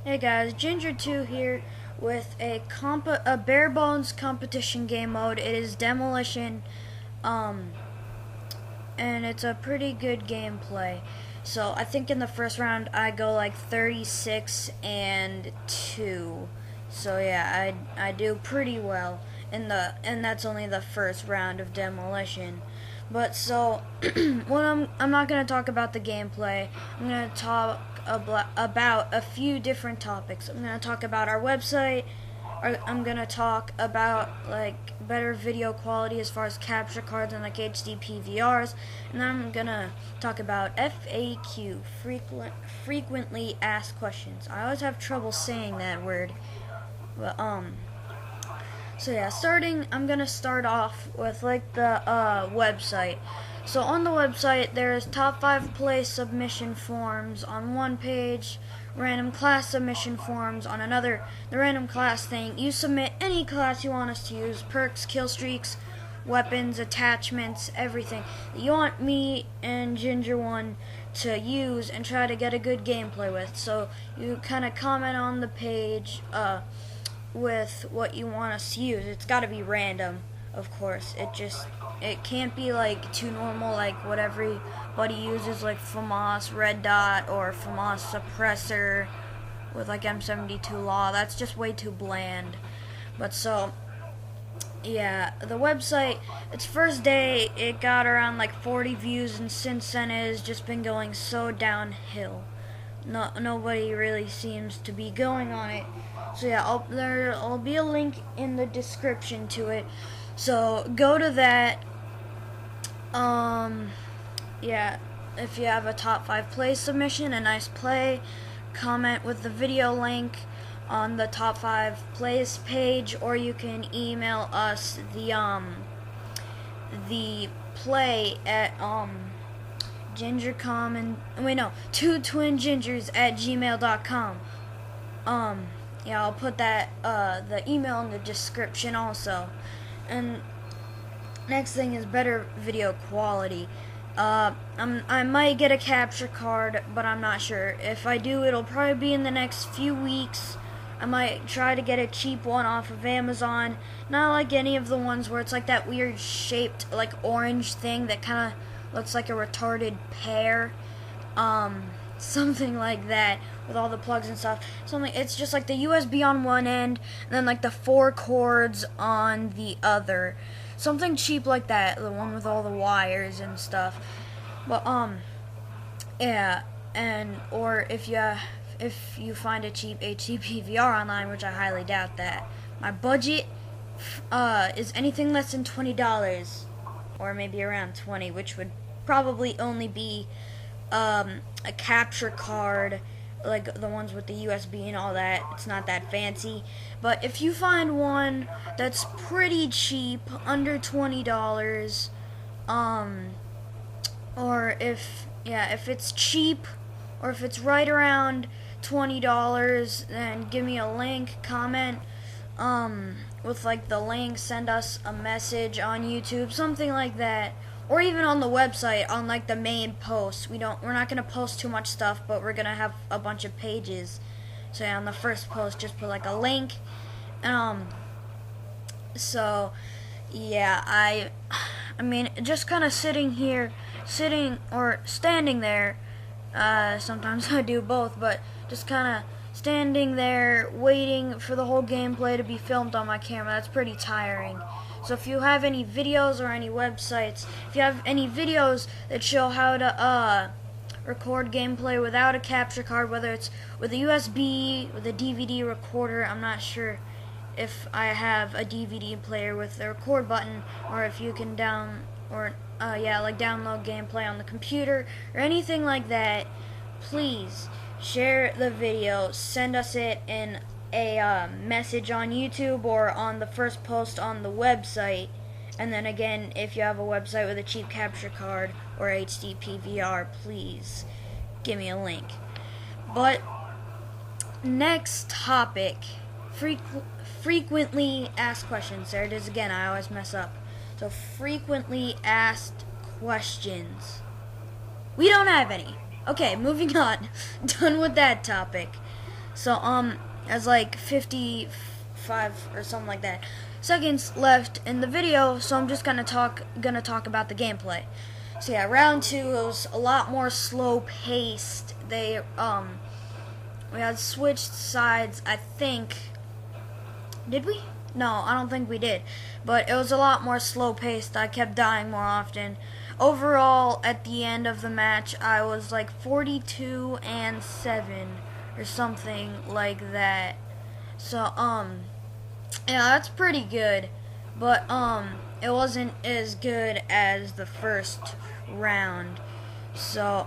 Hey guys, Ginger2 here with a bare bones competition game mode. It is Demolition, um, and it's a pretty good gameplay. So I think in the first round I go like 36-2. So yeah, I do pretty well and that's only the first round of Demolition. But so I'm not gonna talk about the gameplay. I'm gonna talk about a few different topics. I'm gonna talk about our website. I'm gonna talk about like better video quality as far as capture cards and like HD PVRs, and then I'm gonna talk about FAQ, frequently asked questions. I always have trouble saying that word, but so yeah, I'm gonna start off with like the website. So on the website, there's top 5 place submission forms on one page, random class submission forms on another. The random class thing, you submit any class you want us to use: perks, kill streaks, weapons, attachments, everything that you want me and Ginger One to use and try to get a good gameplay with. So you kind of comment on the page with what you want us to use. It's got to be random, of course. It can't be like too normal, like what everybody uses, like FAMAS Red Dot or FAMAS Suppressor with like M72 Law. That's just way too bland. But so yeah, the website, its first day, it got around like 40 views, and since then it has just been going so downhill. Nobody really seems to be going on it. So yeah, there'll be a link in the description to it. So go to that. Yeah, if you have a top 5 play submission, a nice play, comment with the video link on the top 5 plays page, or you can email us the play at gingercom and wait no 2twingingers@gmail.com. Yeah, I'll put that the email in the description also. And next thing is better video quality. I might get a capture card, but I'm not sure. If I do, it'll probably be in the next few weeks. I might try to get a cheap one off of Amazon. Not like any of the ones where it's like that weird shaped, like orange thing that kind of looks like a retarded pear. Something like that with all the plugs and stuff. It's just like the USB on one end and then like the 4 cords on the other. Something cheap like that, the one with all the wires and stuff. But yeah, and or if you find a cheap HD PVR online, which I highly doubt that. My budget is anything less than $20, or maybe around 20, which would probably only be a capture card, like the ones with the USB and all that. It's not that fancy. But if you find one that's pretty cheap, under $20, or if it's cheap, or if it's right around $20, then give me a link, comment with like the link, send us a message on YouTube, something like that, or even on the website on like the main post. We're not gonna post too much stuff, but we're gonna have a bunch of pages. So yeah, on the first post, just put like a link. So yeah, I mean, just kind of sitting or standing there. Sometimes I do both, but just kind of standing there waiting for the whole gameplay to be filmed on my camera. That's pretty tiring. So if you have any videos or any websites, if you have any videos that show how to record gameplay without a capture card, whether it's with a USB, with a DVD recorder, I'm not sure if I have a DVD player with the record button, or if you can download gameplay on the computer or anything like that, please share the video, send us it in a message on YouTube or on the first post on the website. And then again, if you have a website with a cheap capture card or HD PVR, please give me a link. But next topic, frequently asked questions. There it is again, I always mess up. So frequently asked questions. We don't have any. Okay, moving on. Done with that topic. So there's like 55 or something like that seconds left in the video, so I'm just gonna talk about the gameplay. So yeah, round 2 was a lot more slow paced. We had switched sides, I think. Did we? No, I don't think we did. But it was a lot more slow paced. I kept dying more often. Overall, at the end of the match, I was like 42-7 or something like that. So, yeah, that's pretty good. But, it wasn't as good as the first round. So,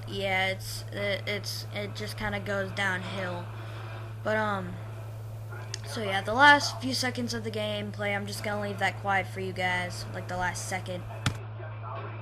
yeah, it just kind of goes downhill. But, so yeah, the last few seconds of the gameplay, I'm just gonna leave that quiet for you guys, like the last second.